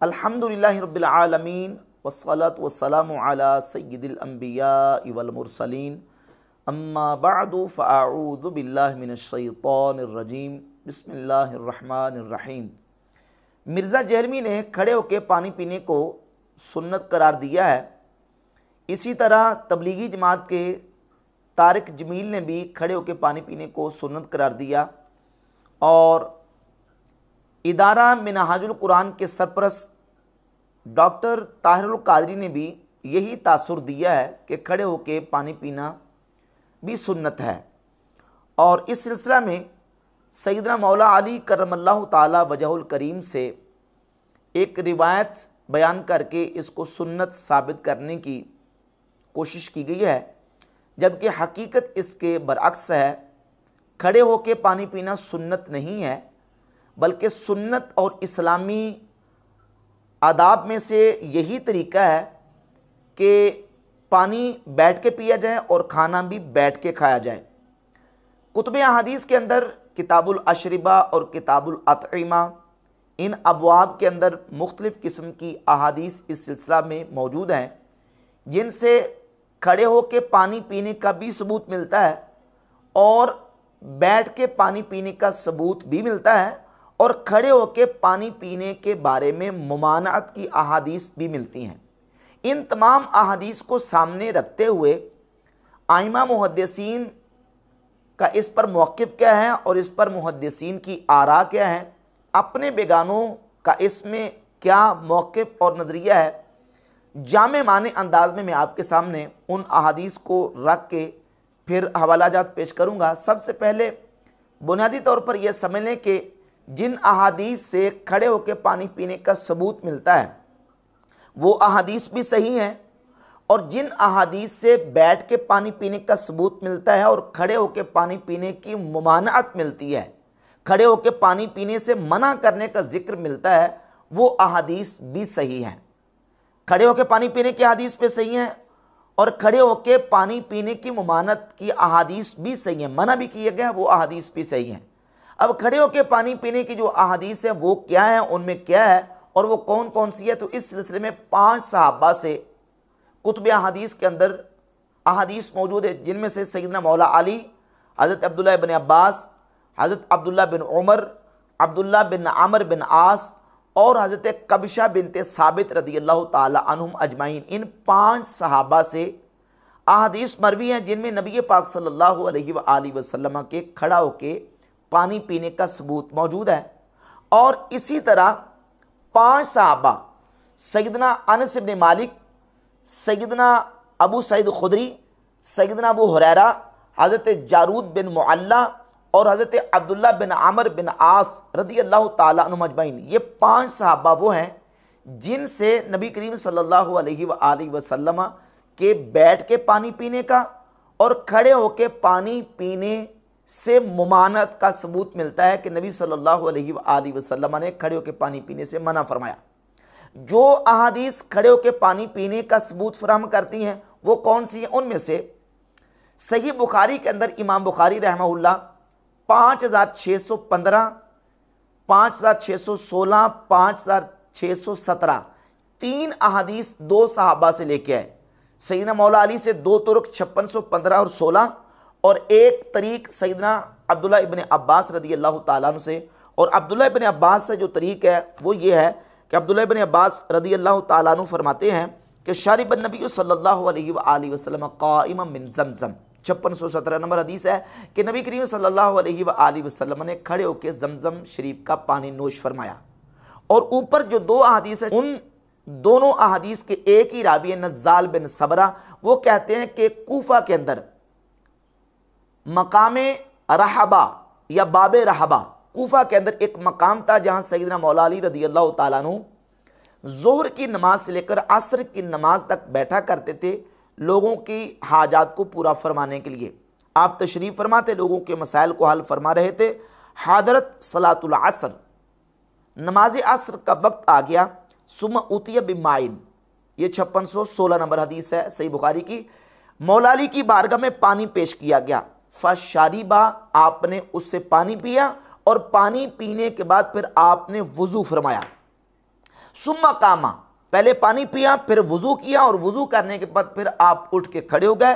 अल्हम्दुलिल्लाहि रब्बिल आलमीन वस्सलातु वस्सलामु अला सय्यिदिल अंबिया वल मुरसलीन अम्मा बअदु फ़अऊज़ु बिल्लाहि मिनश शैतानिर रजीम बिस्मिल्लाहिर रहमानिर रहीम। मिर्ज़ा जहलमी ने खड़े होकर पानी पीने को सुन्नत करार दिया है। इसी तरह तबलीगी जमात के तारिक जमील ने भी खड़े होकर पानी पीने को सुन्नत करार दिया और इदारा मिनहाजुल कुरान के सरपरस्त डॉक्टर ताहिरुल कादरी ने भी यही तासुर दिया है कि खड़े होकर पानी पीना भी सुन्नत है। और इस सिलसिला में सैयदना मौला अली करमल्लाहु ताला वजहुल करीम से एक रिवायत बयान करके इसको सुन्नत साबित करने की कोशिश की गई है, जबकि हकीकत इसके बरअक्स है। खड़े होकर पानी पीना सुन्नत नहीं है, बल्कि सुन्नत और इस्लामी आदाब में से यही तरीका है कि पानी बैठ के पिया जाए और खाना भी बैठ के खाया जाए। कुतुब अहादीस के अंदर किताबुल अशरिबा और किताबुल अतईमा, इन अबवाब के अंदर मुख्तलिफ़ किस्म की अहादीस इस सिलसिला में मौजूद हैं, जिनसे खड़े होकर पानी पीने का भी सबूत मिलता है और बैठ के पानी पीने का सबूत भी मिलता है और खड़े होकर पानी पीने के बारे में मुमानात की अहादीस भी मिलती हैं। इन तमाम अहादीस को सामने रखते हुए आइमा मुहद्दिसीन का इस पर मौक़िफ़ क्या है और इस पर मुहद्दिसीन की आरा क्या है, अपने बेगानों का इसमें क्या मौक़िफ़ और नज़रिया है, जामे माने अंदाज में मैं आपके सामने उन अहादीस को रख के फिर हवालाजात पेश करूँगा। सबसे पहले बुनियादी तौर पर यह समझ लें कि जिन अहादीस से खड़े होकर पानी पीने का सबूत मिलता है वो अहादीस भी सही हैं, और जिन अहादीस से बैठ के पानी पीने का सबूत मिलता है और खड़े होकर पानी पीने की मुमानअत मिलती है, खड़े होकर पानी पीने से मना करने का जिक्र मिलता है, वो अहादीस भी सही हैं। खड़े होकर पानी पीने की अहादीस पे सही हैं और खड़े होकर पानी पीने की मुमानत की अहादीस भी सही हैं, मना भी किया गया वो अहादीस भी सही हैं। अब खड़े होकर पानी पीने की जो अहादीस है वो क्या है, उनमें क्या है और वो कौन कौन सी है, तो इस सिलसिले में 5 सहाबा से कुतुब अहादीस के अंदर अहादीस मौजूद है, जिनमें से सैयदना मौला अली, हज़रत अब्दुल्लाह बिन अब्बास, हज़रत अब्दुल्लाह बिन उमर, अब्दुल्लाह बिन आमर बिन आस और हज़रत कबिशा बिनते साबित रदियल्लाहु ताला अन्हुम अजमाइन। इन 5 सहाबा से अहादीस मरवी हैं जिनमें नबी पाक सल्लल्लाहु अलैहि वसल्लम के खड़ा होके पानी पीने का सबूत मौजूद है। और इसी तरह 5 सहाबा सैयदना अनस इब्न मालिक, सैयदना अबू सईद खुदरी, सैयदना अबू हुरैरा, हज़रत जारूद बिन मुअल्ला और हज़रत अब्दुल्लाह बिन आमर बिन आस रदियल्लाहु ताला अन्हुम अजमाइन, ये 5 सहाबा वो हैं जिनसे नबी करीम सल्लल्लाहु अलैहि वसल्लम के बैठ के पानी पीने का और खड़े होके पानी पीने से मुमानत का सबूत मिलता है कि नबी सल्लल्लाहु अलैहि वसल्लम ने खड़े होकर पानी पीने से मना फरमाया। जो अहादीस खड़े होकर पानी पीने का सबूत फराहम करती हैं वो कौन सी हैं, उनमें से सही बुखारी के अंदर इमाम बुखारी रहमहुल्लाह 5615, 5616, 5617 3 अहादीस 2 सहाबा से लेके आए। सैयदना मौला अली से 2 तुरुक 5615 और 16 और एक तरीक सैयदना अब्दुल्लाह इब्न अब्बास रदियल्लाहु ताला अन्हु से। और अब्दुल्लाह इब्न अब्बास से जो तरीक है वो ये है कि अब्दुल्लाह इब्न अब्बास रदियल्लाहु ताला अन्हु फरमाते हैं कि शारिब नबी सल्लल्लाहु अलैहि वसल्लम क़ाइमन मिन ज़मज़म, 5617 नंबर हदीस है कि नबी करीम सल्लल्लाहु अलैहि वसल्लम ने खड़े होकर ज़मज़म शरीफ का पानी नोश फरमाया। और ऊपर जो 2 अहादीस है उन दोनों अहादीस के एक ही रावी है नज़्ज़ाल बिन सबरा, वो कहते हैं कि कूफा के अंदर मकामे रहबा या बाबे रहबा, कूफा के अंदर एक मकाम था जहां सैयदना मौला अली रदियल्लाहु ताला अन्हु ज़ोहर की नमाज से लेकर असर की नमाज तक बैठा करते थे लोगों की हाजात को पूरा फरमाने के लिए। आप तशरीफ़ फरमाते, लोगों के मसाइल को हल फरमा रहे थे। हादरत सलातुल असर, नमाज असर का वक्त आ गया, सुम उतिया बिमाइन, ये 5616 नंबर हदीस है सही बुखारी की। मौला अली की बारगाह में पानी पेश किया गया, फशारिबा, आपने उससे पानी पिया और पानी पीने के बाद फिर आपने वुजू फरमाया। सुम्मा कामा, पहले पानी पिया, फिर वज़ू किया, और वज़ू करने के बाद फिर आप उठ के खड़े हो गए।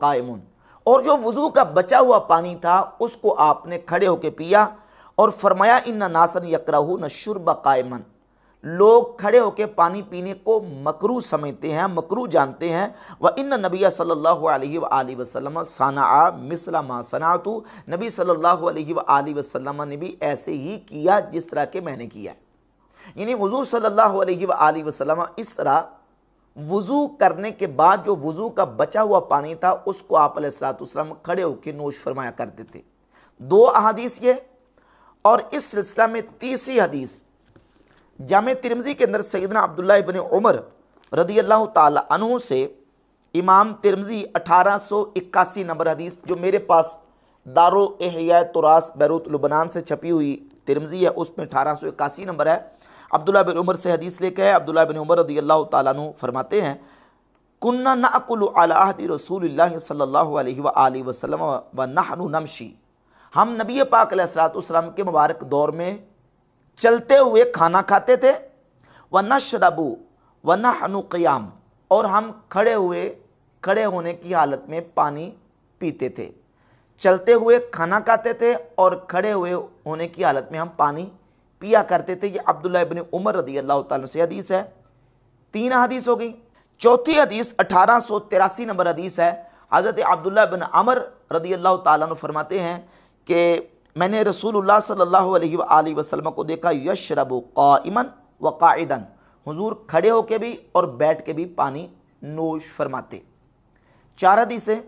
काइमुन, और जो वज़ू का बचा हुआ पानी था उसको आपने खड़े होकर पिया। और फरमाया इन्ना नासन यकरहून शुर्ब काइमन, लोग खड़े होकर पानी पीने को मकरूह समझते हैं, मकरूह जानते हैं। व इन्ना नबिया सल्लल्लाहु अलैहि वसल्लम सना मिसला मा सनातु, नबी सल्लल्लाहु अलैहि वसल्लम ने भी ऐसे ही किया जिस तरह के मैंने किया। यानी हुजूर सल्लल्लाहु अलैहि वसल्लम इस तरह वज़ू करने के बाद जो वज़ू का बचा हुआ पानी था उसको आप अलैहिस्सलाम खड़े होकर नोश फरमाया करते थे। दो अहादीस ये, और इस सिलसिला में तीसरी हदीस जामे तिरमिज़ी के अंदर सैयदना अब्दुल्लाह इब्न उमर रदियल्लाहु ताला अन्हु से इमाम तिरमिज़ी 1881 नंबर हदीस, जो मेरे पास दारो इहया तुरास बैरूत लुबनान से छपी हुई तिरमिज़ी है, उसमें 1881 नंबर है। अब्दुल्लाह बिन उमर से हदीस लेके है। अब्दुल्लाह बिन उमर रदियल्लाहु ताला अन्हु फरमाते हैं, कुन्ना नअकुलु अला अहदी रसूलिल्लाह सल्लल्लाहु अलैहि वसल्लम व नहनु नमशी, हम नबी पाक अलैहिस्सलाम के मुबारक दौर में चलते हुए खाना खाते थे। व नशरबु व नहनु क़ियाम, और हम खड़े होने की हालत में पानी पीते थे। चलते हुए खाना खाते थे और खड़े हुए होने की हालत में हम पानी पिया करते थे। ये अब्दुल्लाह इब्न उमर रदियल्लाहु ताला से हदीस है। तीन हदीस हो गई। चौथी हदीस 1883 नंबर हदीस है। हज़रत अब्दुल्लाह बिन अमर रदियल्लाहु ताला अन्हु फरमाते हैं कि मैंने रसूलुल्लाह सल्लल्लाहु अलैहि वसल्लम को देखा, यशरबु काइमन व काइदन, हुजूर खड़े होके भी और बैठ के भी पानी नोश फरमाते। चार हदीसें।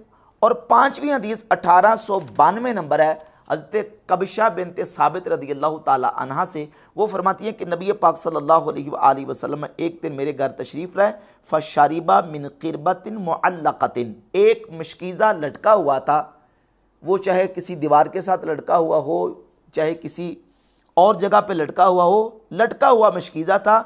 और पांचवी हदीस 1892 नंबर है, हज़रत कबिशा बिनते साबित रदियल्लाहु ताला अन्हा से। वो फरमाती हैं कि नबी पाक सल्लल्लाहु अलैहि वसल्लम एक दिन मेरे घर तशरीफ़ लाए। फ़शरिबा मिन क़िरबतिन मुअल्लक़तिन, एक मशकीज़ा लटका हुआ था, वो चाहे किसी दीवार के साथ लटका हुआ हो, चाहे किसी और जगह पे लटका हुआ हो, लटका हुआ मशकीज़ा था।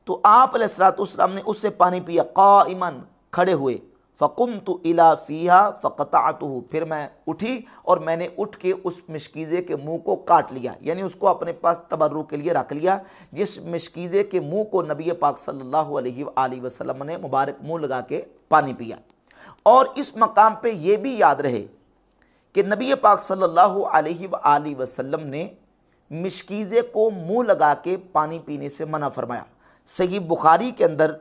तो आप अलैहिस्सलाम ने उससे पानी पिया, क़ाइमन, खड़े हुए। फ़क़ुमतु इला फ़ीहा फ़क़तअतुहु, फिर मैं उठी और मैंने उठ के उस मशकीज़े के मुंह को काट लिया, यानी उसको अपने पास तबर्रुक के लिए रख लिया। जिस मशकीज़े के मुंह को नबी पाक सल्लल्लाहु अलैहि वसल्लम ने मुबारक मुंह लगा के पानी पिया। और इस मकाम पे ये भी याद रहे कि नबी पाक सल्लल्लाहु अलैहि वसल्लम ने मशकीज़े को मुंह लगा के पानी पीने से मना फरमाया। सही बुखारी के अंदर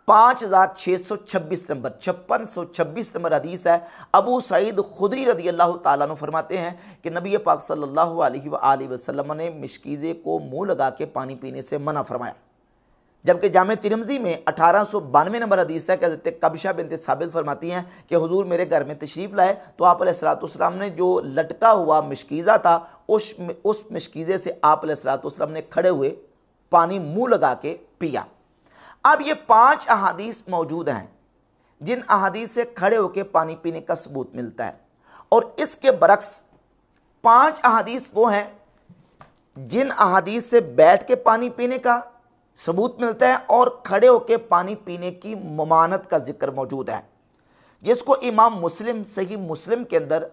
5626 नंबर 5626 नंबर हदीस है। अबू सईद खुदरी रदियल्लाहु ताला अन्हु फरमाते हैं कि नबी पाक सल्लल्लाहु अलैहि वसल्लम ने मशकीज़े को मुंह लगा के पानी पीने से मना फरमाया। जबकि जामे तिरमिज़ी में 1892 नंबर हदीस है कि हज़रत कबिशा बिनते साबित फरमाती हैं कि हुजूर मेरे घर में तशरीफ़ लाए तो आप अलैहिस्सलाम ने जो लटका हुआ मशकीज़ा था उस मशकीज़े से आप अलैहिस्सलाम ने खड़े हुए पानी मुंह लगा के पिया। अब ये 5 अहादीस मौजूद हैं जिन अहादीस से खड़े होकर पानी पीने का सबूत मिलता है, और इसके बरक्स 5 अहादीस वो हैं जिन अहादीस से बैठ के पानी पीने का सबूत मिलता है और खड़े होकर पानी पीने की ममानत का जिक्र मौजूद है, जिसको इमाम मुस्लिम सही मुस्लिम के अंदर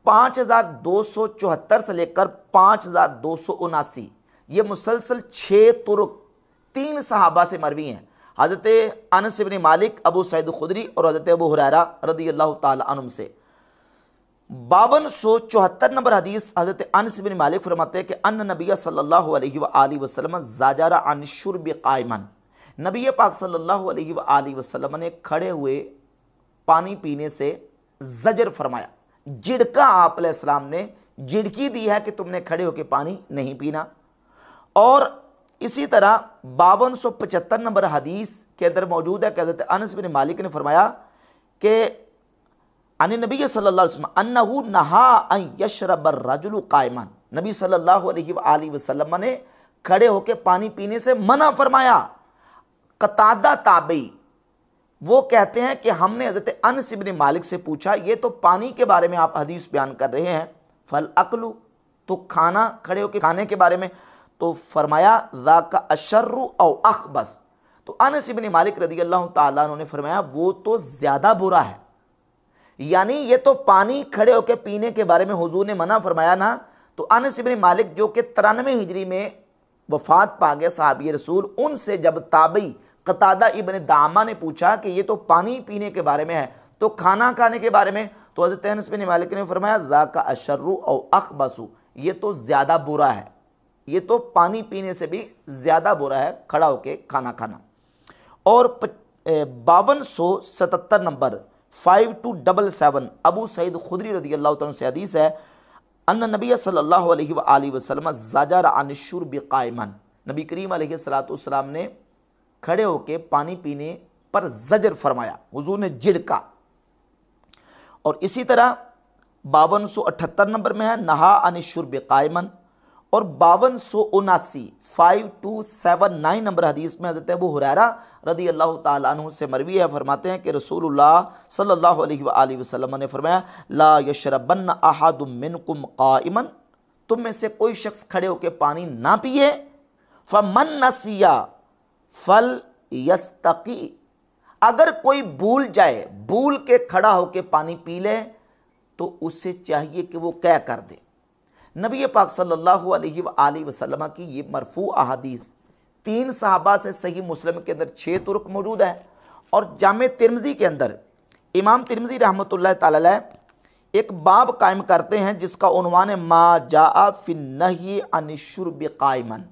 5274 से लेकर 5279 ये मुसलसल 6 तुरुक 3 सहाबा से मरवी हैं। हज़रत अनस इब्न मालिक, अबू सईद खुदरी और हज़रत अबू हुरैरा रदियल्लाहु ताला अन्हुम से। 5274 नंबर हदीस हज़रत अनस इब्न मालिक फरमाते हैं कि अन्न नबी सल्लल्लाहु अलैहि वसल्लम ज़ाजरा अन शुर्ब क़ाइमन, नबी पाक सल्लल्लाहु अलैहि वसल्लम ने खड़े हुए पानी पीने से ज़जर फरमाया, झिड़का आप अलैहिस्सलाम ने झिड़की दी है कि तुमने खड़े होकर पानी नहीं पीना। और इसी तरह 5275 नंबर हदीस के अंदर मौजूद है कि हज़रत अनस बिन मालिक ने फरमाया कि अन नबी सल्लल्लाहु अलैहि वसल्लम अन्नहु नहा अन यशरब अर्रजुलु क़ाइमन, नबी सल्लल्लाहु अलैहि वसल्लम ने खड़े होकर पानी पीने से मना फरमाया। कतादा ताबई वो कहते हैं कि हमने हज़रत अनस बिन मालिक से पूछा, ये तो पानी के बारे में आप हदीस बयान कर रहे हैं, फल अकलु, तो खाना खड़े होकर खाने के बारे में, तो फरमाया ज़ाका अशर्रु औ अखबस, तो अनस इब्न मालिक रदियल्लाहु ताला अन्हु ने फरमाया वो तो ज़्यादा बुरा है। यानी ये तो पानी खड़े होकर पीने के बारे में हुजूर ने मना फरमाया ना, तो अनस इब्न मालिक जो कि 93 हिजरी में वफात पा गए सहाबी रसूल, उनसे जब ताबई कतादा इब्न दामा ने पूछा कि ये तो पानी पीने के बारे में है, तो खाना खाने के बारे में, तो हज़रत अनस बिन मालिक ने फरमाया ज़ाका अशर्रु औ अखबसु, ये तो ज़्यादा बुरा है, ये तो पानी पीने से भी ज़्यादा बुरा है खड़ा होके खाना खाना। और 5277 नंबर 5277 अबू सईद खुदरी रज़ी अल्लाह तआला से हदीस है, अन्न नबी सल्लल्लाहु अलैहि वसल्लम ज़जर अन शुर्ब क़ाइमन, नबी करीम अलैहिस्सलातु वस्सलाम ने खड़े होके पानी पीने पर ज़जर फरमाया, हुजूर ने झिड़का। और इसी तरह 5278 नंबर में है नहा अन शुर्ब क़ाइमन। और 5279 5279 नंबर हदीस में हज़रत अबू हुरैरा रदी अल्लाह ताला अन्हु से मरवी है, फरमाते हैं कि रसूलुल्लाह सल्लल्लाहु अलैहि वसल्लम ने फरमाया ला यशरबन्न अहदुम मिनकुम क़ाइमन, तुम में से कोई शख्स खड़े होकर पानी ना पिए, फमन नसिया फल यस्तकी, अगर कोई भूल जाए, भूल के खड़ा होकर पानी पी ले, तो उससे चाहिए कि वो क्या कर दे। नबी पाक सल्लल्लाहु अलैहि वसल्लम की ये मरफू अहादीस 3 सहाबा से सही मुस्लिम के अंदर 6 तुर्क मौजूद है। और जामे तिरमिज़ी के अंदर इमाम तिरमिज़ी रहमतुल्लाह ताला अलैह एक बाब कायम करते हैं जिसका उन्वान है मा जाआ फिन नही अन शुर्ब क़ाइमन,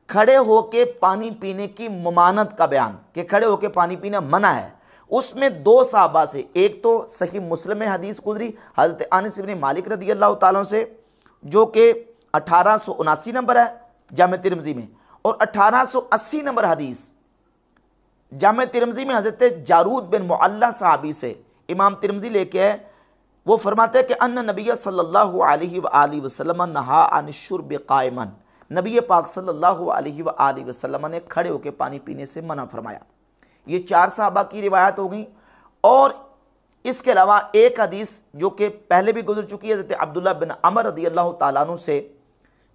खड़े होके पानी पीने की मुमानत का बयान, कि खड़े होके पानी पीना मना है। उसमें 2 सहाबा से, एक तो सही मुस्लिम में हदीस गुजरी हज़रत अनस इब्न मालिक रज़ी अल्लाह ताला से, जो कि 1879 नंबर है जामे तिरमिज़ी में, और 1880 नंबर हदीस जामे तिरमिज़ी में हज़रत जारूद बिन मुअल्ला सहाबी से इमाम तिरमिज़ी लेके है, वो फरमाते हैं कि अन्ना नबी सल्लल्लाहु अलैहि वसल्लम नहा अन शुर्ब क़ाइमन, नबी पाक सल्लल्लाहु अलैहि वसल्लम ने खड़े होकर पानी पीने से मना फरमाया। ये 4 सहाबा की रिवायत हो गई। और इसके अलावा एक हदीस जो कि पहले भी गुजर चुकी है हज़रत अब्दुल्लाह बिन अमर रज़ी अल्लाह ताला अन्हु से,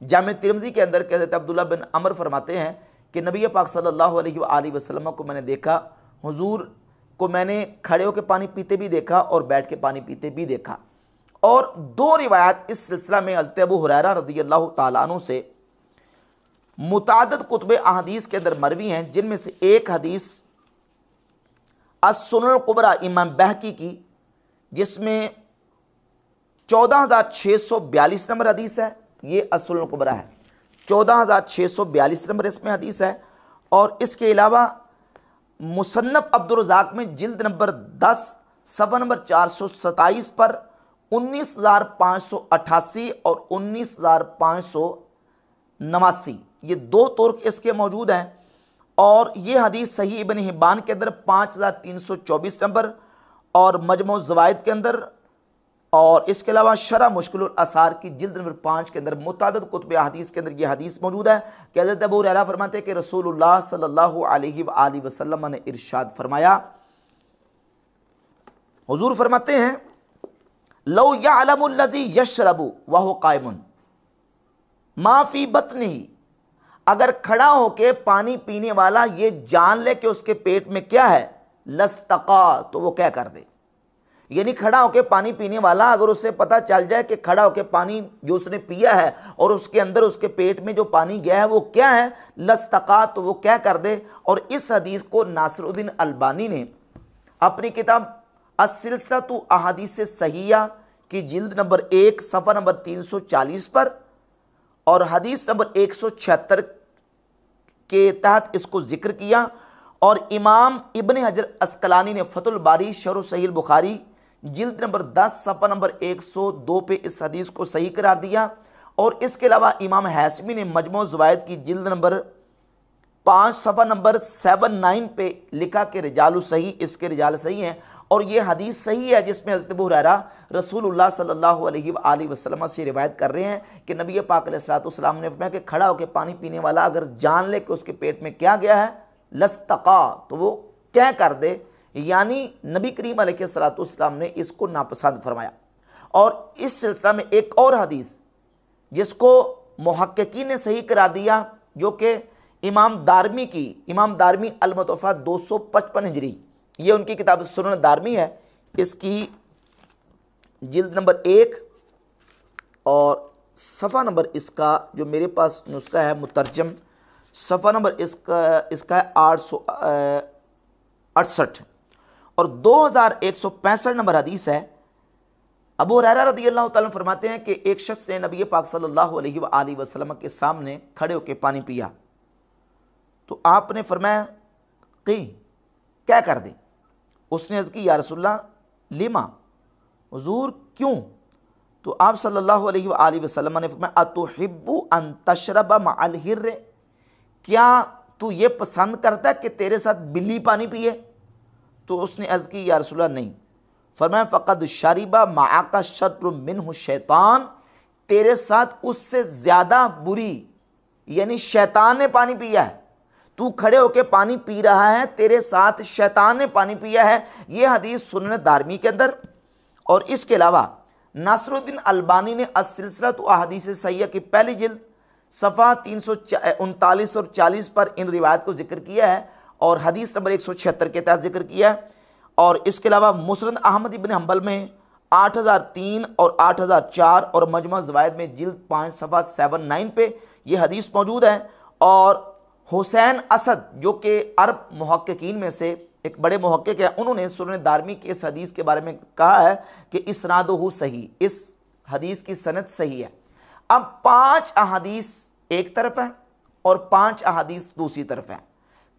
जामे तिरमिज़ी के अंदर हज़रत अब्दुल्लाह बिन अमर फरमाते हैं कि नबी पाक सल्लल्लाहु अलैहि वसल्लम को मैंने देखा, हुजूर को मैंने खड़े होकर पानी पीते भी देखा और बैठ के पानी पीते भी देखा। और 2 रिवायत इस सिलसिला में हज़रत अबू हुरैरा रज़ी अल्लाह ताला अन्हु से मुतादद कुतुब अहादीस के अंदर मरवी हैं, जिनमें से एक हदीस अस-सुनन कुबरा इमाम बहकी की, जिसमें 14642 नंबर हदीस है, ये अस-सुनन कुबरा है, 14642 नंबर इसमें हदीस है। और इसके अलावा मुसन्नफ अब्दुर रज़ाक में जिल्द नंबर 10 सफ़ा नंबर 427 पर 19588 और 19589 ये 2 तुर्क इसके मौजूद हैं। और ये हदीस सही इब्न हिब्बान के अंदर 5324 नंबर और मजमू ज़वाइद के अंदर, और इसके अलावा शरह मुश्किल असार की जिल्द नंबर 5 के अंदर मुतादद कुतुब हदीस के अंदर ये हदीस मौजूद है कि हज़रत अबू हुरैरा फरमाते हैं कि रसूलुल्लाह सल्लल्लाहु अलैहि वसल्लम ने इरशाद फरमाया, हुजूर फरमाते हैं लौ यअलमुल लज़ी यशरबु वहुव क़ाइमुन मा फ़ी बत्निही, अगर खड़ा होके पानी पीने वाला ये जान ले कि उसके पेट में क्या है, लस्तका, तो वो क्या कर दे। यानी खड़ा होके पानी पीने वाला अगर उसे पता चल जाए कि खड़ा होके पानी जो उसने पिया है और उसके अंदर उसके पेट में जो पानी गया है वो क्या है, लस्तका, तो वो क्या कर दे। और इस हदीस को नासिरुद्दीन अलबानी ने अपनी किताब अस-सिलसिलतु अहादीस सहीहा की जिल्द नंबर 1 सफ़ा नंबर 340 पर और हदीस नंबर 176 के तहत इसको जिक्र किया। और इमाम इब्न हजर अस्कलानी ने फतुल बारी शरह सहीह बुखारी जिल्द नंबर 10 सफ़ा नंबर 102 पे इस हदीस को सही करार दिया। और इसके अलावा इमाम हैसमी ने मजमू ज़वाइद की जिल्द नंबर 5 सफ़ा नंबर 79 पे लिखा कि रिजालु सही, इसके रिजाल सही हैं। और ये हदीस सही है जिसमें हज़रत अबू हुरैरा रसूलुल्लाह सल्लल्लाहु अलैहि वसल्लम से रिवायत कर रहे हैं कि नबी पाक अलैहिस्सलाम ने फरमाया कि खड़ा होकर पानी पीने वाला अगर जान ले कि उसके पेट में क्या गया है, लस्तका, तो वो क्या कर दे। यानी नबी करीम अलैहिस्सलाम ने इसको नापसंद फरमाया। और इस सिलसिला में एक और हदीस जिसको मुहक्किकीन ने सही करार दिया, जो कि इमाम दारमी अल-मुतवफ़ा 255 हिजरी, ये उनकी किताब सुनन दारमी है, इसकी जिल्द नंबर 1 और सफ़ा नंबर इसका जो मेरे पास नुस्खा है मुतरजम, सफ़ा नंबर इसका है 868 और 2165 नंबर हदीस है। अबू हुरैरा रज़ियल्लाहु ताला फरमाते हैं कि एक शख्स ने नबी पाक सल्लल्लाहु अलैहि वसल्लम के सामने खड़े होकर पानी पिया, तो आपने फरमाया कि क्या कर दे। उसने अर्ज़ की या रसूलल्लाह लिमा, हुज़ूर क्यों। तो आप सल्लल्लाहु अलैहि वसल्लम ने फरमाया अतुहिब्बु अन तशरबा मअल हिर्र, क्या तू ये पसंद करता है कि तेरे साथ बिल्ली पानी पिए। तो उसने अर्ज़ की या रसूलल्लाह नहीं। फरमाया फ़क़द शरिबा माका शत्रु मिन्हु शैतान, तेरे साथ उससे ज़्यादा बुरी यानी शैतान ने पानी पिया है। तू खड़े होकर पानी पी रहा है, तेरे साथ शैतान ने पानी पिया है। ये हदीस सुनन दारमी के अंदर और इसके अलावा नासरुद्दीन अलबानी ने अस-सिलसिलतु अहादीस सहीह की पहली जिल्द सफ़ा 339 और 40 पर इन रिवायत को जिक्र किया है और हदीस नंबर 176 के तहत जिक्र किया है। और इसके अलावा मुस्नद अहमद इब्न हंबल में 8003 और 8004 और मजमा ज़वाइद में जिल्द 5 सफ़ा 79 पे ये हदीस मौजूद है। और हुसैन असद जो कि अरब मुहक्किकीन में से एक बड़े मुहक्किक है, उन्होंने सुनन दारमी की इस हदीस के बारे में कहा है कि इसनादुहु सही, इस हदीस की सनद सही है। अब 5 अहादीस एक तरफ है और 5 अहादीस दूसरी तरफ है।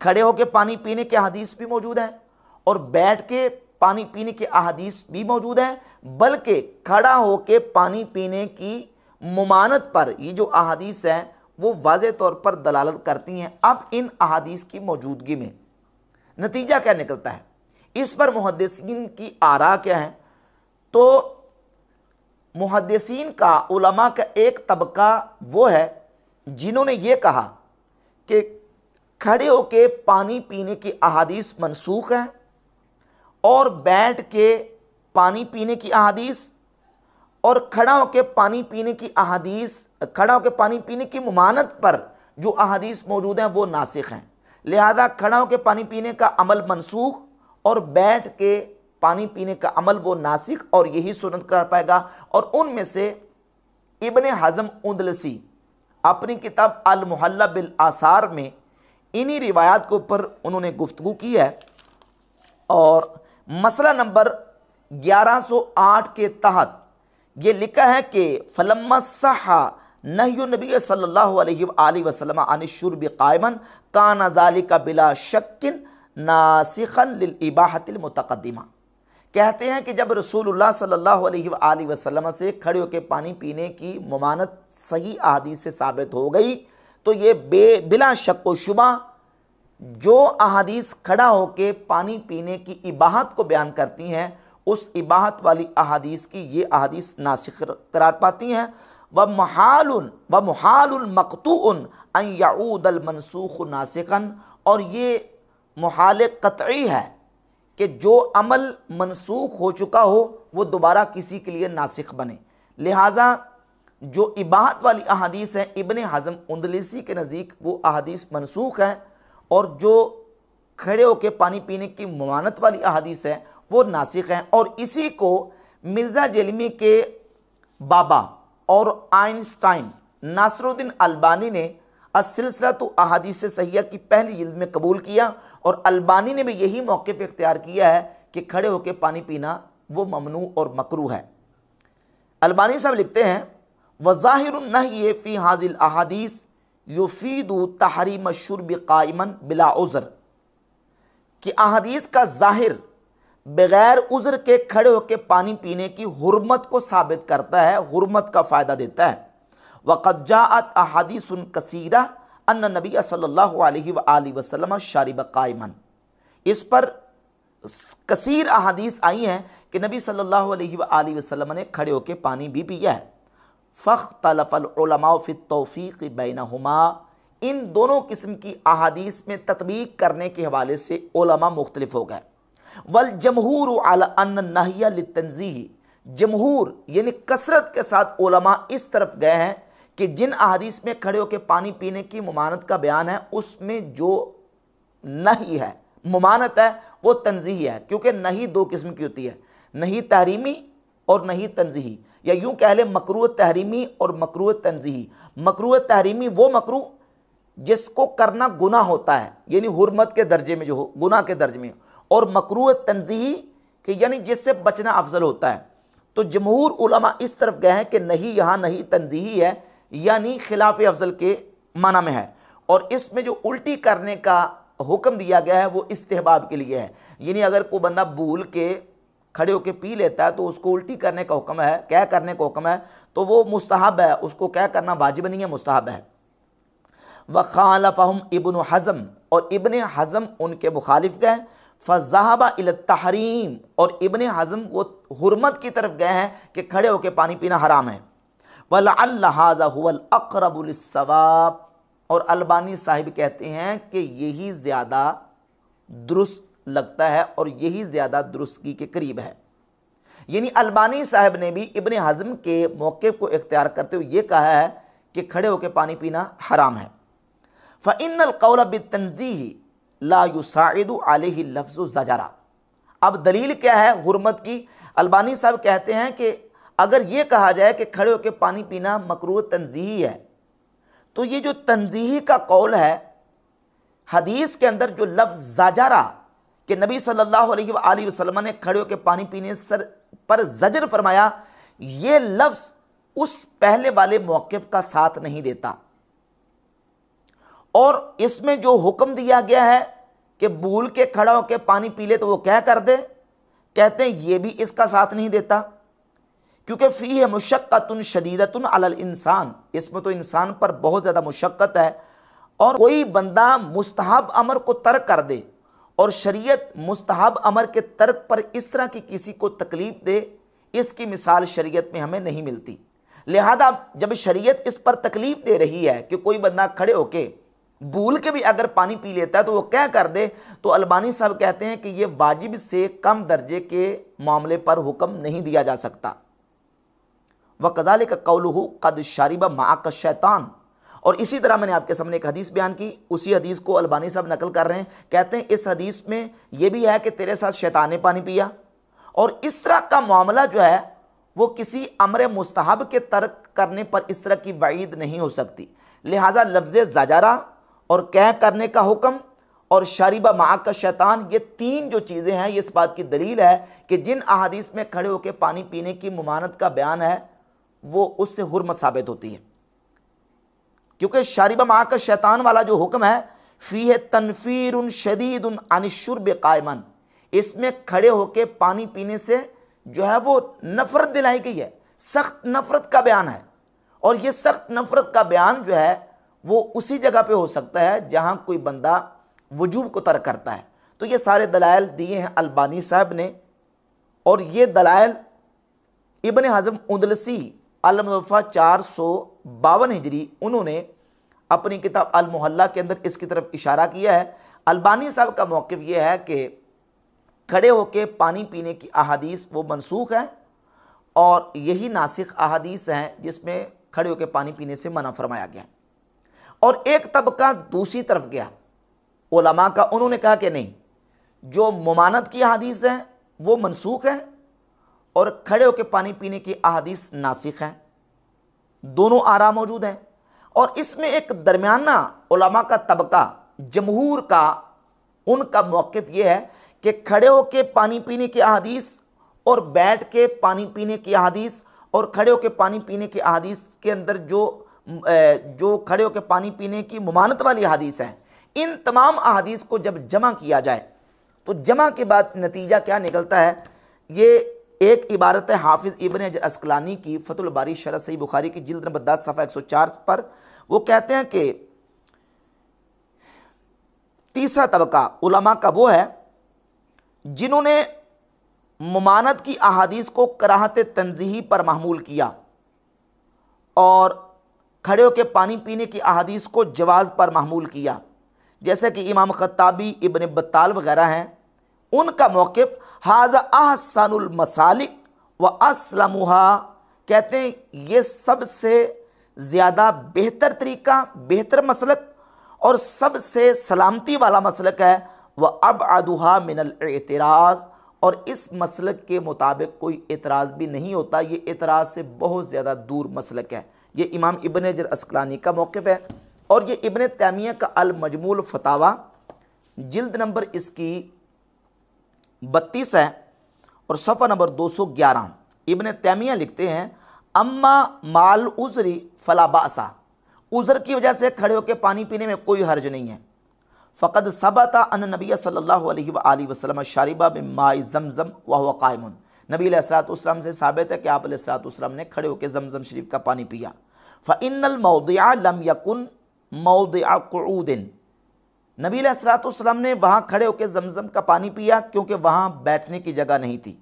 खड़े होकर पानी पीने के अहादीस भी मौजूद है और बैठ के पानी पीने के अहादीस भी मौजूद है, बल्कि खड़ा होकर पानी पीने की मुमानत पर ये जो अहादीस है वो वाज़े तौर पर दलालत करती हैं। अब इन अहादीस की मौजूदगी में नतीजा क्या निकलता है, इस पर मुहद्दिसीन की आरा क्या है। तो मुहद्दिसीन का, उलमा का एक तबका वो है जिन्होंने ये कहा कि खड़े होके पानी पीने की अहादीस मनसूख है और बैठ के पानी पीने की अहादीस और खड़ा होकर पानी पीने की अहादीस, खड़ा होकर पानी पीने की मुमानत पर जो अहादीस मौजूद हैं वो नासिख हैं। लिहाजा खड़ा होकर पानी पीने का अमल मनसूख और बैठ के पानी पीने का अमल वो नासिख और यही सुन्नत करार पाएगा। और उनमें से इब्ने हज़म उंदलसी अपनी किताब अल मुहल्ला बिल आसार में इन्हीं रिवायात के ऊपर उन्होंने गुफ्तगू की है और मसला नंबर 1108 के तहत ये लिखा है कि फलम्मा सहा नह्यु नबी सल्लल्लाहु अलैहि वसल्लम अन शुर्ब कायमन काना ज़ालिका बिला शक्किन नासिखन लिल इबाहतिल मुतक़द्दिमा। कहते हैं कि जब रसूलुल्लाह सल्लल्लाहु अलैहि वसल्लम से खड़े होकर पानी पीने की मुमानत सही अहादीस से साबित हो गई तो ये बिला शक व शुबा जो अहादीस खड़ा होकर पानी पीने की इबाहत को बयान करती हैं उस इबाहत वाली अहादीस की ये अहादीस नासिख करार पाती हैं। व मुहालुन मक़तूउन अन यऊदल मनसूख नासिखन, और ये मुहाल क़तई है कि जो अमल मनसूख हो चुका हो वो दोबारा किसी के लिए नासिख बने। लिहाजा जो इबाहत वाली अहादीस है इब्ने हज़म उंदलसी के नज़दीक वो अहादीस मनसूख है और जो खड़े होकर पानी पीने की मुमानत वाली अहादीस है वो नासिख हैं। और इसी को मिर्ज़ा जेलमी के बाबा और आइंस्टाइन नासरुद्दीन अलबानी ने अस-सिलसिलतु अहादीस सहीह की पहली जिल्द में कबूल किया और अलबानी ने भी यही मौक़िफ़ इख्तियार किया है कि खड़े होकर पानी पीना वो ममनू और मकरूह है। अलबानी साहब लिखते हैं वज़ाहिरुन नही फ़ी हाज़िल अहादीस युफ़ीदु तहरीम शुर्ब काइमन बिला उज़्र, कि अहादीस का ज़ाहिर बग़ैर उज़्र के खड़े होकर पानी पीने की हुर्मत को साबित करता है, हुर्मत का फ़ायदा देता है। वक़द जाअत अहादीसुन कसीरा अन्न नबी सल्लल्लाहु अलैहि वसल्लम शारिब काइमन, इस पर कसीर अहादीस आई हैं कि नबी सल्लल्लाहु अलैहि वसल्लम ने खड़े होकर पानी भी पिया है। फ़ख्तलफ़ल उलमा फ़ी तौफ़ीक़ बैनहुमा, इन दोनों किस्म की अहादीस में तत्बीक करने के हवाले से उलमा मुख्तलिफ हो गए। वल जमहूर अला अन्न नहिया लितंज़ीह, जमहूर यानी कसरत के साथ उलमा इस तरफ गए हैं कि जिन अहादीस में खड़े होकर पानी पीने की मुमानत का बयान है उसमें जो नहीं है, मुमानत है, वो तंज़ीह है। क्योंकि नहीं दो किस्म की होती है, नहीं तहरीमी और नहीं तंज़ीही। या यूं कह ले मकरूह तहरीमी और मकरूह तंजीही। मकरूह तहरीमी वो मकरूह जिसको करना गुनाह होता है, यानी हुर्मत के दर्जे में जो हो, गुनाह के दर्जे में, और मकरूह तंजीही कि यानी जिससे बचना अफजल होता है। तो जमहूर उलमा इस तरफ गए हैं कि नहीं, यहाँ नहीं तंजीही है, यानी खिलाफ अफजल के माना में है, और इसमें जो उल्टी करने का हुक्म दिया गया है वो इस्तेहबाब के लिए है। यानी अगर कोई बंदा भूल के खड़े होकर पी लेता है तो उसको उल्टी करने का हुक्म है, क्या करने का हुक्म है, तो वो मुस्तहब है, उसको क्या करना वाजिब नहीं है, मुस्तहब है। व खालफहुम इब्न हज़म, और इब्न हज़म उनके मुखालिफ गए। फ़ज़हबा इला तहरीम, और इब्न हज़म वो हुर्मत की तरफ गए हैं कि खड़े होकर पानी पीना हराम है। वलअल्ल हाज़ा हुवल अक़रबु लिस्सवाब, और अलबानी साहिब कहते हैं कि यही ज़्यादा दुरुस्त लगता है और यही ज़्यादा दुरुस्तगी के करीब है। यानी अलबानी साहिब ने भी इब्न हज़म के मौक़िफ़ को इख्तियार करते हुए ये कहा है कि खड़े होकर पानी पीना हराम है। फ़इन्नल क़ौल बित्तंज़ीह ला युसाइदु अलैहि लफ्ज़ु ज़जरा। अब दलील क्या है हुर्मत की? अलबानी साहब कहते हैं कि अगर ये कहा जाए कि खड़े होकर पानी पीना मकरूह तंज़ीही है, तो ये जो तंज़ीही का कौल है, हदीस के अंदर जो लफ्ज़ ज़जरा कि नबी सल्लल्लाहु अलैहि वसल्लम ने खड़े होकर पानी पीने पर ज़जर फरमाया, ये लफ्ज़ उस पहले वाले मौक़िफ़ का साथ नहीं देता। और इसमें जो हुक्म दिया गया है कि भूल के खड़ा होकर पानी पी ले तो वो क्या कर दे, कहते हैं ये भी इसका साथ नहीं देता, क्योंकि फ़ीह मुशक्क़तुन शदीदतुन अलल इंसान, इसमें तो इंसान पर बहुत ज़्यादा मुशक्क़त है। और कोई बंदा मुस्तहब अमर को तर्क कर दे और शरीयत मुस्तहब अमर के तर्क पर इस तरह की किसी को तकलीफ़ दे, इसकी मिसाल शरीयत में हमें नहीं मिलती। लिहाजा जब शरीयत इस पर तकलीफ़ दे रही है कि कोई बंदा खड़े होके भूल के भी अगर पानी पी लेता है तो वो क्या कर दे, तो अलबानी साहब कहते हैं कि ये वाजिब से कम दर्जे के मामले पर हुक्म नहीं दिया जा सकता। वकज़ालिक कौलुहु क़द शरिब माअक शैतान, और इसी तरह मैंने आपके सामने एक हदीस बयान की, उसी हदीस को अलबानी साहब नकल कर रहे हैं, कहते हैं इस हदीस में यह भी है कि तेरे साथ शैतान ने पानी पिया। और इस तरह का मामला जो है वो किसी अमर मुस्तहब के तर्क करने पर इस तरह की वईद नहीं हो सकती। लिहाजा लफ्ज़ ज़जरा और कह करने का हुक्म और शरीबा माँ का शैतान, ये तीन जो चीज़ें हैं, ये इस बात की दलील है कि जिन अहादीस में खड़े होकर पानी पीने की मुमानत का बयान है वो उससे हुर्मत साबित होती है। क्योंकि शरीबा माँ का शैतान वाला जो हुक्म है, फ़ीह तनफ़ीरुन शदीदुन अनिश्शुर्ब क़ाइमन, इसमें खड़े होकर पानी पीने से जो है वो नफ़रत दिलाई गई है, सख्त नफ़रत का बयान है। और ये सख्त नफ़रत का बयान जो है वो उसी जगह पे हो सकता है जहां कोई बंदा वजूब को तर्क करता है। तो ये सारे दलाइल दिए हैं अलबानी साहब ने, और ये दलाइल इब्न हज़म उंदलसी अल-मुज़फ़्फ़ा 452 हिजरी उन्होंने अपनी किताब अल-मुहल्ला के अंदर इसकी तरफ इशारा किया है। अलबानी साहब का मौक़िफ़ ये है कि खड़े होकर पानी पीने की अहादीस वो मनसूख है, और यही नासिख अहादीस हैं जिसमें खड़े होकर पानी पीने से मना फरमाया गया। और एक तबका दूसरी तरफ गया उलमा का, उन्होंने कहा कि नहीं, जो मुमानत की अहादीस है वो मनसूख है और खड़े होकर पानी पीने की अहादीस नासिख हैं। दोनों आरा मौजूद हैं। और इसमें एक दरमियाना उलमा का तबका जमहूर का, उनका मौक़िफ़ ये है कि खड़े होकर पानी पीने की अहादीस और बैठ के पानी पीने की अहादीस और खड़े होकर पानी पीने की अहादीस के अंदर जो खड़े होकर पानी पीने की मुमानत वाली अहादीस हैं, इन तमाम अहादीस को जब जमा किया जाए तो जमा के बाद नतीजा क्या निकलता है। ये एक इबारत है हाफिज़ इब्न हजर अस्क़लानी की फ़तहुल बारी शरह सही बुखारी की जिल्द नंबर 10 सफ़ा 104 पर। वो कहते हैं कि तीसरा तबका उलमा का वो है जिन्होंने मुमानत की अहादीस को कराहत तंज़ीही पर महमूल किया और खड़े होकर पानी पीने की अहादीस को जवाज़ पर महमूल किया, जैसे कि इमाम ख़त्ताबी, इब्न बत्ताल वगैरह हैं। उनका मौक़िफ़ हाज़ा अहसनुल मसालिक व अस्लमुहा, कहते हैं ये सबसे ज़्यादा बेहतर तरीक़ा, बेहतर मसलक और सबसे सलामती वाला मसलक है। व अबअदुहा मिनल इतिराज़, और इस मसलक के मुताबिक कोई एतराज़ भी नहीं होता। ये एतराज़ से बहुत ज़्यादा दूर मसलक है। ये इमाम इब्न हजर अस्कलानी का मौक़िफ़ है और ये इब्न तैमिया का अल मजमूल फतावा जिल्द नंबर इसकी 32 है और सफ़ा नंबर 211। इब्न तैमिया लिखते हैं, अम्मा माल उज़री फला बासा, उज़र की वजह से खड़े होकर पानी पीने में कोई हर्ज नहीं है। फ़क़द सबता अन नबी सल्लल्लाहु अलैहि वसल्लम शारिबा बिमाई ज़मज़म व हुवा क़ाइमुन, नबी अलैहिस्सलाम से साबित है कि आप अलैहिस्सलाम ने खड़े होकर ज़मज़म शरीफ का पानी पिया। फ़इन्नल मौदिअ लम यकुन मौदिअ क़ुऊदिन, नबी अलैहिस्सलाम ने वहाँ खड़े होकर ज़मज़म का पानी पिया क्योंकि वहाँ बैठने की जगह नहीं थी।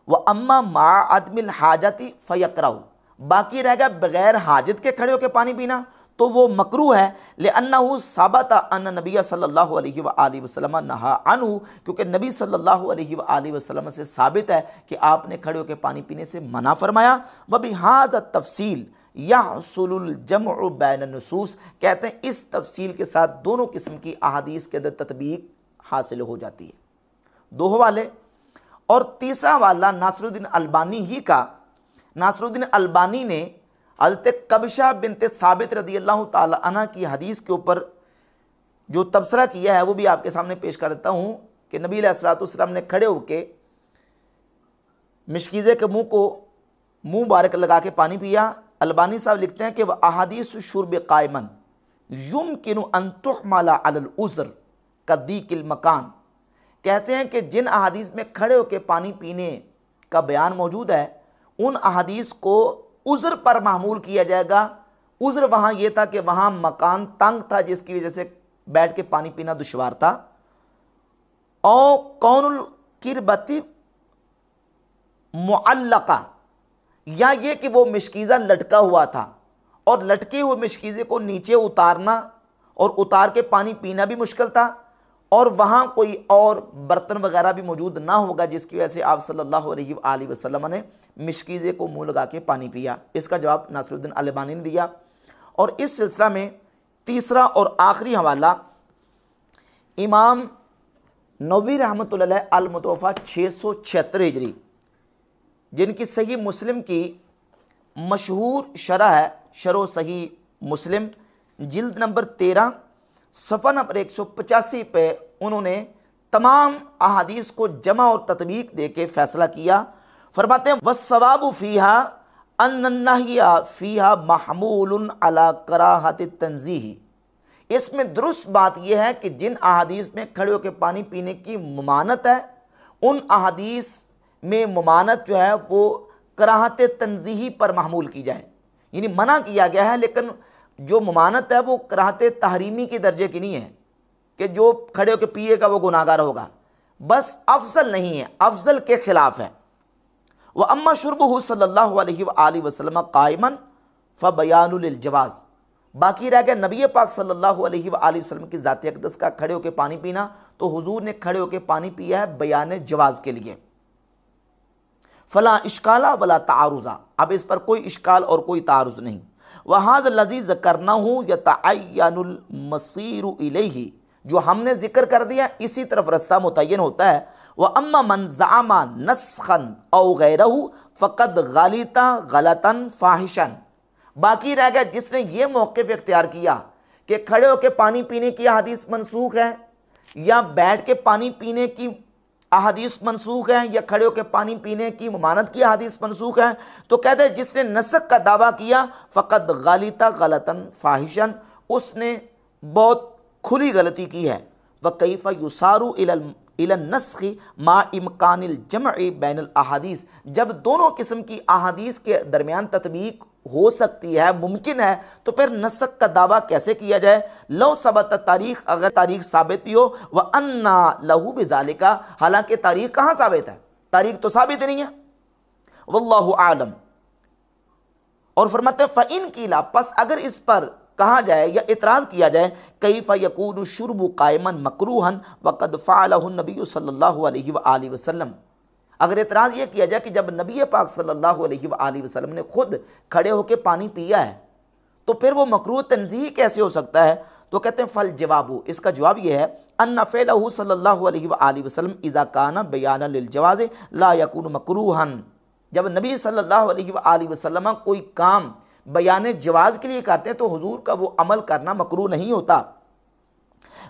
व अम्मा मा अदमिल हाजती फ़यकराहु, बाकी रह गया बग़ैर हाजत के खड़े होकर पानी पीना तो वो मकरू है। लिअन्नहु सबता अन्न नबी सल्लल्लाहु अलैहि वसल्लम नहा अनहु, क्योंकि नबी सल्लल्लाहु अलैहि वसल्लम से साबित है कि आपने खड़े होकर पानी पीने से मना फरमाया। व बिहाज़ा तफसील यहसुलुल जम्उ बैन नुसूस, कहते हैं इस तफसील के साथ दोनों किस्म की अहादीस के अंदर तत्बीक हासिल हो जाती है। दो हवाले और तीसरा वाला नासरुद्दीन अलबानी ही का। नासरुद्दीन अलबानी ने हज़रत कबशा बिनते साबित रज़ियल्लाहु ताला अन्हा की हदीस के ऊपर जो तबसरा किया है वो भी आपके सामने पेश कर देता हूँ कि नबी अलैहिस्सलाम ने खड़े होकर मिशकीज़े के मुँह मुबारक लगा के पानी पिया। अलबानी साहब लिखते हैं कि वह अहादीस शुर्ब क़ाइमन युमकिनु अन तुहमला अलल उज़्र कदीकिल मकान, कहते हैं कि जिन अहादीस में खड़े होकर पानी पीने का बयान मौजूद है उन अहादीस को उज़्र पर मामूल किया जाएगा। उज़्र वहाँ ये था कि वहाँ मकान तंग था जिसकी वजह से बैठ के पानी पीना दुश्वार था। और कौनुल किरबती मुअल्लका, या ये कि वो मिशकीज़ा लटका हुआ था और लटके हुए मिशकीज़े को नीचे उतारना और उतार के पानी पीना भी मुश्किल था और वहाँ कोई और बर्तन वगैरह भी मौजूद ना होगा जिसकी वजह से आप सल्लल्लाहु अलैहि वसल्लम ने मिशकीज़े को मुँह लगा के पानी पिया। इसका जवाब नासरुद्दीन अलबानी ने दिया। और इस सिलसिला में तीसरा और आखिरी हवाला इमाम नववी रहमतुल्लाह अलैह अल मुतवफ़ा 676 हिजरी, जिनकी सही मुस्लिम की मशहूर शरह है, शरो सही मुस्लिम जिल्द नंबर 13 सफ़ा नंबर 185 पे उन्होंने तमाम अहादीस को जमा और तत्बीक दे के फ़ैसला किया। फरमाते हैं वस्सवाबु फ़ीहा अन्नहिया फ़ीहा महमूलुन अला कराहति तंज़ीही, इसमें दुरुस्त बात यह है कि जिन अहादीस में खड़े होकर पानी पीने की ममानत है उन अहादीस में ममानत जो है वो कराहत तंज़ीही पर महमूल की जाए, यानी मना किया गया है, लेकिन जो ममानत है वो कराहत तहरीमी के दर्जे की नहीं है कि जो खड़े होकर पिएगा वो गुनाहगार होगा, बस अफजल नहीं है, अफजल के ख़िलाफ़ है। व अम्मा शुरबुहु सल्लल्लाहु अलैहि वसल्लम क़ाइमन फ़बयानुल लिल जवाज़, बाकी रह गया नबी पाक सल्लल्लाहु अलैहि वसल्लम की ज़ात अक़दस का खड़े होकर पानी पीना, तो हुजूर ने खड़े होकर पानी पिया है बयान जवाज़ के लिए। फ़ला इश्काला वला तारुज़ा, अब इस पर कोई इश्काल और कोई तारुज़ नहीं। वहाज़ लज़ीज़ करना हूँ यतअय्यनुल मसीरु इलैहि, जो हमने जिक्र कर दिया इसी तरफ रास्ता मुतय्यन होता है। व अम्मा मन ज़अमा नस्खन औ गैरहु फ़क़द गलिता गलतन फ़ाहिशन, बाकी रह गया जिसने ये मौक़िफ़ इख्तियार किया कि खड़े होकर पानी पीने की हदीस मनसूख है या बैठ के पानी पीने की अहादीस मनसूख है या खड़े होकर पानी पीने की ममानत की अहादीस मनसूख है, तो कहते हैं जिसने नस्ख का दावा किया फ़क़द गलिता गलतन फ़ाहिशन, उसने बहुत खुली गलती की है। व कैफ़ युसारु इलन नस्खी मा इम्कानिल जमअ बैनल अहादीस, जब दोनों किस्म की अहादीस के दरमियान तत्बीक हो सकती है, मुमकिन है, तो फिर नस्ख का दावा कैसे किया जाए। लो सबत तारीख़, अगर तारीख़ साबित भी हो, व अन्ना लहू बिज़ालिका, हालांकि तारीख़ कहाँ साबित है, तारीख़ तो साबित नहीं है। वल्लाहु आलम। और फरमाते फ़इन कीला, पस अगर इस पर कहा जाए या इतराज़ किया जाए कैफ़ यकूनु शुर्बु क़ाइमन मकरूहन वक़द फ़अलहु नबी सल्लल्लाहु अलैहि वसल्लम, अगर इतराज़ ये किया जाए कि जब नबी पाक सल्लल्लाहु अलैहि वसल्लम ने खुद खड़े होकर पानी पिया है तो फिर वो मकरूह तंज़ीही कैसे हो सकता है? तो कहते हैं फल जवाबू, इसका जवाब ये है अन्ना फ़ेलहू सल्लल्लाहु अलैहि वसल्लम इज़ा काना बयाना लिल जवाज़ ला यकून मकरूहन। जब नबी सल्लल्लाहु अलैहि वसल्लम कोई काम बयान जवाज़ के लिए करते हैं तो हुजूर का वो अमल करना मकरूह नहीं होता।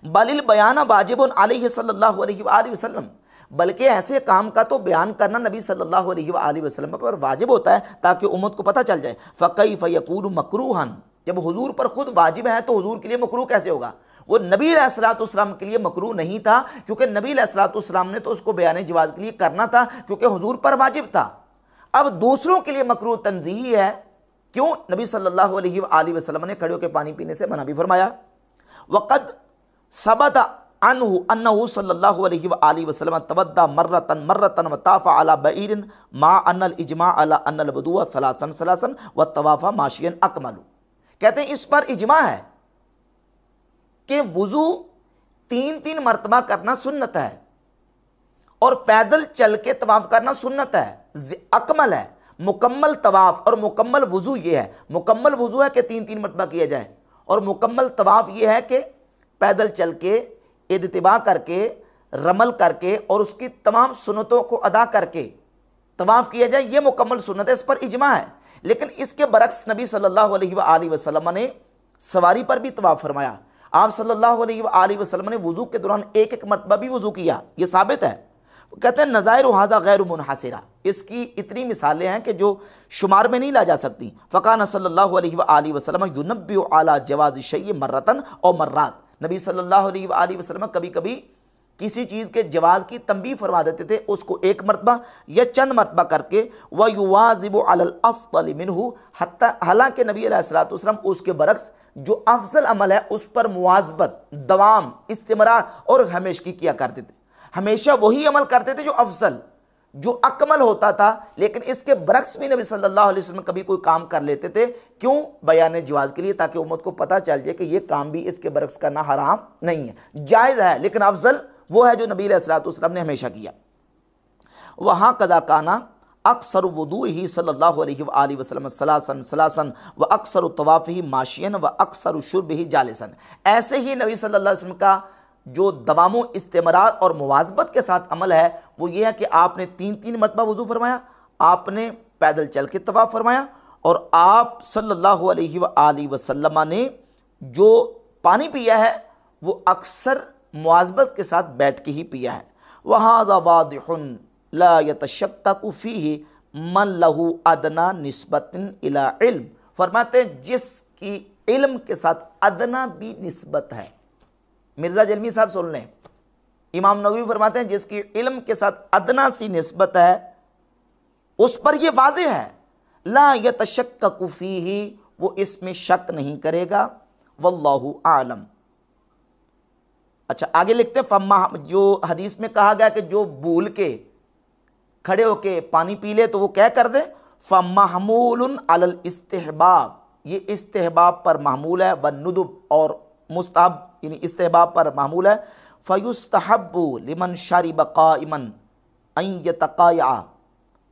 बलिल बयाना वाजिबुन अलैहि सल्लल्लाहु अलैहि वसल्लम, बल्कि ऐसे काम का तो बयान करना नबी सल्लल्लाहु अलैहि वसल्लम पर वाजिब होता है ताकि उम्मत को पता चल जाए। फ़कैफ़ यकूनु मकरूहन, जब हुजूर पर खुद वाजिब है तो हुजूर के लिए मकरूह कैसे होगा? वो नबी अलैहिस्सलाम के लिए मकरूह नहीं था, क्योंकि नबी अलैहिस्सलाम ने तो उसको बयान जवाज़ के लिए करना था क्योंकि हुजूर पर वाजिब था। अब दूसरों के लिए मकरूह तंज़ीही है, क्यों? नबी सल्लल्लाहु अलैहि वसल्लम ने खड़े होकर पानी पीने से मना भी फरमाया। वक़द सबत अन्हु अन्नहु सल्लल्लाहु अलैहि वसल्लम तवद्दा मर्रतन व ताफ़ा अला बईरिन मा अन्नल इजमा अला अन्नल वुदुअ सलासन सलासन व तवाफ़ा माशियन अकमलु। कहते हैं इस पर इजमा है कि वुज़ू 3-3 मरतबा करना सुन्नत है और पैदल चल के तवाफ़ करना सुन्नत है, अकमल है। मुकम्मल तवाफ़ और मुकम्मल वुज़ू ये है, मुकम्मल वुज़ू है कि 3-3 मरतबा किया जाए, और मुकम्मल तवाफ़ ये है कि पैदल चल के इत्तिबा करके रमल करके और उसकी तमाम सुन्नतों को अदा करके तवाफ़ किया जाए, ये मुकम्मल सुन्नत है, इस पर इजमा है। लेकिन इसके बरक्स नबी सल्लल्लाहु अलैहि वसल्लम ने सवारी पर भी तवाफ़ फरमाया। आप सल्लल्लाहु अलैहि वसल्लम ने वुज़ू के दौरान एक मरतबा भी वुज़ू किया, ये साबित है। कहते हैं नज़ाइर हाज़ा गैर मुनहसिरा, इसकी इतनी मिसालें हैं कि जो शुमार में नहीं ला जा सकती। फ़कान सल्लल्लाहु अलैहि वसल्लम युनब्बिउ अला जवाज़ शैइ मर्रतन और मर्रात, नबी सल्लल्लाहु अलैहि वसल्लम कभी कभी किसी चीज़ के जवाज़ की तंबीह फरमा देते थे, उसको एक मरतबा या चंद मरतबा करके व युवाज़िबु अलल अफ़्ज़ल मिन्हु, हत्ता हालांकि नबी अलैहिस्सलातु वस्सलाम उसके बरक्स जो अफजल अमल है उस पर मुआज़बत, दवाम, इस्तिमरार और हमेशगी किया करते थे। हमेशा वही अमल करते थे जो अफजल, जो अकमल होता था। लेकिन इसके बरक्स भी नबी सल्लल्लाहु अलैहि वसल्लम कभी कोई काम कर लेते थे, क्यों? बयान जवाज़ के लिए, ताकि उम्मत को पता चल जाए कि ये काम भी इसके बरक्स करना हराम नहीं है, जायज़ है, लेकिन अफजल वो है जो नबी अलैहिस्सलातु वस्सलाम ने हमेशा किया। वहाँ कज़ा काना अक्सर वुदूही सल्लल्लाहु अलैहि वसल्लम सलासन सलासन व अक्सर तवाफ़ी माशियन व अक्सर शुर्बिही जालिसन। ऐसे ही नबी सल्लल्लाहु अलैहि वसल्लम का जो दवामो इस्तेमरार और मुवाज़बत के साथ अमल है वो ये है कि आपने 3-3 मरतबा वुज़ू फरमाया, आपने पैदल चल के तवाफ़ फरमाया, और आप सल्लल्लाहु अलैहि वसल्लम ने जो पानी पिया है वो अक्सर मुवाज़बत के साथ बैठ के ही पिया है। वहाज़ा वादिहुन ला यतशक्ककु फीही मन लहू अदना निस्बतिन इला इल्म, फरमाते हैं जिसकी इल्म के साथ अदना भी निस्बत है। मिर्ज़ा जलमी साहब सुन लें, इमाम नववी फरमाते हैं जिसकी इल्म के साथ अदना सी निस्बत है उस पर यह वाज़ेह है ला यतशक्ककु फीही, वो इसमें शक नहीं करेगा। वल्लाहु आलम। अच्छा आगे लिखते हैं फम्मा, जो हदीस में कहा गया कि जो भूल के खड़े होके पानी पी ले तो वो क्या कर दे, फमहमूलुन अलल इस्तिहबाब, ये इस्तिहबाब पर महमूल है, व नुदुब और मुस्तहब यानी इस्तिहबाब पर महमूल है। फयुस्तहब्बु लिमन शरिब काइमन अन यतकाया,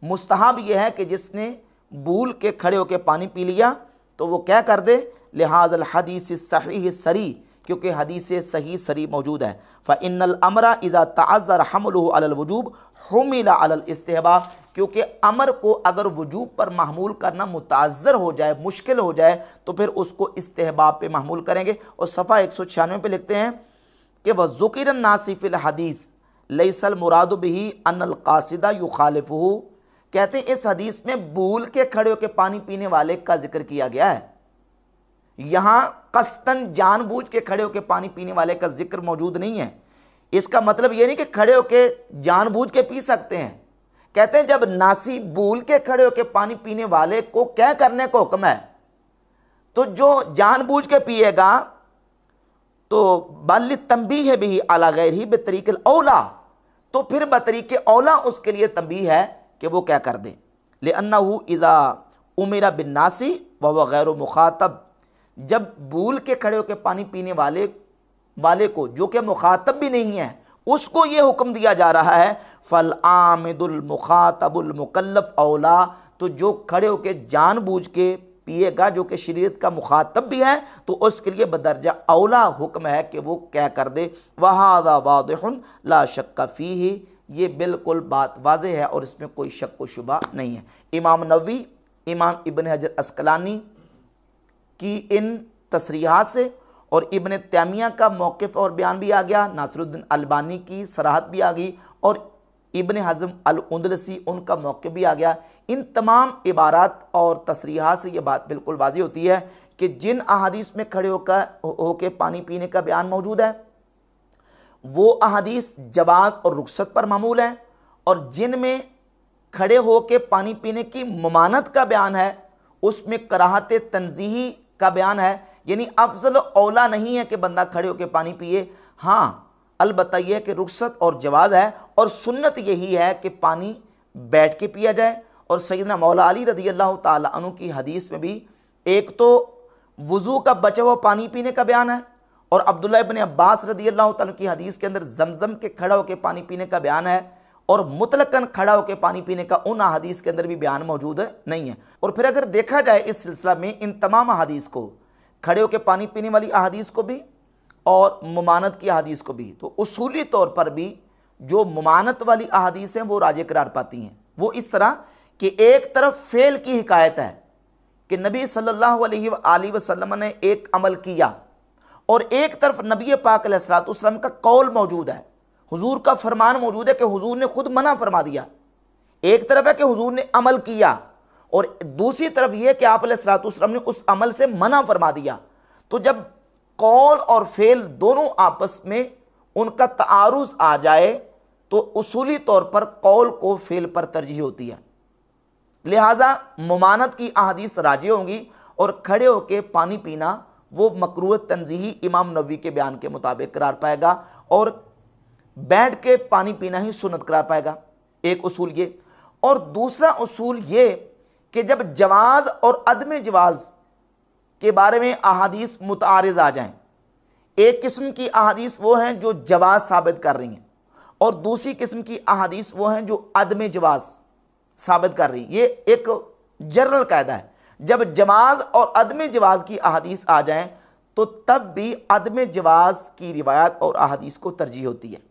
मुस्तहब यह है कि जिसने भूल के खड़े होके पानी पी लिया तो वो क्या कर दे, लिहाज़ल हदीस सहीह सरी, क्योंकि हदीस सही सरी मौजूद है। फ़इन्नल अमरा इज़ा तअज़्ज़र हमलुहु अलल वुजूब हुमिला अलल इस्तिहबाब, क्योंकि अमर को अगर वजूब पर महमूल करना मुताज़्ज़र हो जाए, मुश्किल हो जाए, तो फिर उसको इस्तिहबाब पे महमूल करेंगे। और सफ़ा 196 पे लिखते हैं कि वह ज़ुकिरन नासिफ़िल हदीस लैसल मुरादु बिही अन्नल क़ासिदा युखालिफुहु, कहते हैं इस हदीस में भूल के खड़े होकर पानी पीने वाले का जिक्र किया गया है, यहाँ कस्तन जानबूझ के खड़े होकर पानी पीने वाले का जिक्र मौजूद नहीं है। इसका मतलब ये नहीं कि खड़े होकर जानबूझ के पी सकते हैं। कहते हैं जब नासी भूल के खड़े होकर पानी पीने वाले को क्या करने को हुक्म है, तो जो जानबूझ के पिएगा तो बल तंबीह है भी अला गैरिही बितरीक़िल औला, तो फिर बतरीक़े औला उसके लिए तंबीह है कि वो क्या कर दे। लिअन्नहु इज़ा उमिरा बिन्नासी व हुवा गैरु मुखातब, जब भूल के खड़े होकर पानी पीने वाले को जो कि मुखातब भी नहीं है उसको ये हुक्म दिया जा रहा है, फल आमिदुल मुखातबुल मुकल्लफ औला, तो जो खड़े होकर जानबूझ के पिएगा जो कि शरीयत का मुखातब भी है, तो उसके लिए बदरजा औला हुक्म है कि वो क्या कर दे। वहादा वादिहुन ला शक्का फीही, ये बिल्कुल बात वाज़ेह है और इसमें कोई शक व शुबा नहीं है। इमाम नववी, इमाम इब्न हजर अस्कलानी की इन तसरीहात से और इब्न तैमिया का मौक़िफ़ और बयान भी आ गया, नासिरुद्दीन अलबानी की सराहत भी आ गई और इब्न हज़म अल-अंदलसी उनका मौक़िफ़ भी आ गया। इन तमाम इबारात और तसरीहात से ये बात बिल्कुल वाज़ेह होती है कि जिन अहादीस में खड़े होकर पानी पीने का बयान मौजूद है वो अहादीस जवाज़ और रुख्सत पर मामूल हैं, और जिन में खड़े होकर पानी पीने की ममानत का बयान है उसमें कराहत तंज़ीही का बयान है, यानी अफजल औला नहीं है कि बंदा खड़े होकर पानी पिए। हाँ, अलबत्ता यह है कि रुख्सत और जवाज़ है और सुन्नत यही है कि पानी बैठ के पिया जाए। और सैयदना मौला अली रज़ी अल्लाह ताला अन्हु की हदीस में भी एक तो वज़ू का बचा हुआ पानी पीने का बयान है, और अब्दुल्लाह इब्न अब्बास रज़ी अल्लाह ताला की हदीस के अंदर जमजम के खड़ा होकर पानी पीने का बयान है, और मुतलकन खड़ा होकर पानी पीने का उन हदीस के अंदर भी बयान मौजूद नहीं है। और फिर अगर देखा जाए इस सिलसिला में इन तमाम हदीस को, खड़े होकर पानी पीने वाली अहादीस को भी और मुमानत की अहादीस को भी, तो उसूली तौर पर भी जो मुमानत वाली अहादीस हैं वो राजे करार पाती हैं। वो इस तरह कि एक तरफ फेल की हिकायत है कि नबी सल्लल्लाहु अलैहि वसल्लम ने एक अमल किया, और एक तरफ नबी पाक अलैहिस्सलातु वस्सलाम का कौल मौजूद है, हुजूर का फरमान मौजूद है कि हुजूर ने खुद मना फरमा दिया। एक तरफ है कि हुजूर ने अमल किया, और दूसरी तरफ यह कि आप अलैहिस्सलातु वस्सलाम ने उस अमल से मना फरमा दिया। तो जब कौल और फेल दोनों आपस में उनका तारुज़ आ जाए तो उसूली तौर पर कौल को फेल पर तरजीह होती है, लिहाजा मुमानत की अहादीस राजी होंगी और खड़े होकर पानी पीना वो मकरूह तंज़ीही इमाम नववी के बयान के मुताबिक करार पाएगा, और बैठ के पानी पीना ही सुन्नत करार पाएगा। एक उसूल ये, और दूसरा उसूल ये कि जब जवाज़ और अदम जवाज़ के बारे में अहादीस मुतारिज़ आ जाएं, एक किस्म की अहादीस वो हैं जो जवाज़ साबित कर रही हैं, और दूसरी किस्म की अहादीस वो हैं जो अदम जवाज़ साबित कर रही। ये एक जनरल कायदा है, जब जवाज़ और अदम जवाज़ की अहादीस आ जाएं तो तब भी अदम जवाज़ की रिवायत और अहादीस को तरजीह होती है।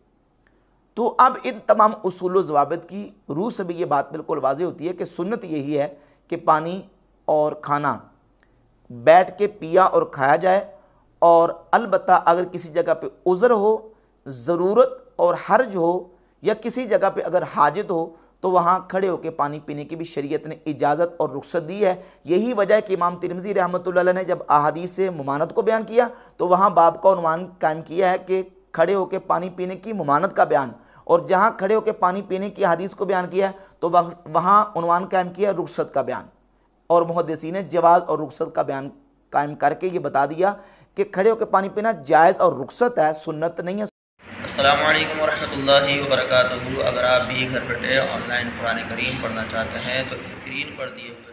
तो अब इन तमाम उसूल व ज़वाबित की रूह से भी ये बात बिल्कुल वाज़ेह होती है कि सुन्नत यही है कि पानी और खाना बैठ के पिया और खाया जाए, और अलबत्ता अगर किसी जगह पे उज़र हो, ज़रूरत और हर्ज हो, या किसी जगह पे अगर हाजत हो, तो वहाँ खड़े होकर पानी पीने की भी शरीयत ने इजाज़त और रुख्सत दी है। यही वजह है कि इमाम तिरमिज़ी रहमतुल्लाह अलैह ने जब अहादीस से मुमानत को बयान किया तो वहाँ बाब का उन्वान कायम किया है कि खड़े होकर पानी पीने की मुमानत का बयान, और जहाँ खड़े होकर पानी पीने की हदीस को बयान किया है तो वहाँ उन्वान कायम किया रुख्सत का बयान, और मुहद्दिसीन ने जवाज़ और रुख्सत का बयान कायम करके ये बता दिया कि खड़े होकर पानी पीना जायज़ और रुख्सत है, सुन्नत नहीं है। अस्सलामु अलैकुम वरहमतुल्लाहि वबरकातुहू। अगर आप भी घर बैठे ऑनलाइन कुरान करीम पढ़ना चाहते हैं तो स्क्रीन पर दिए हुए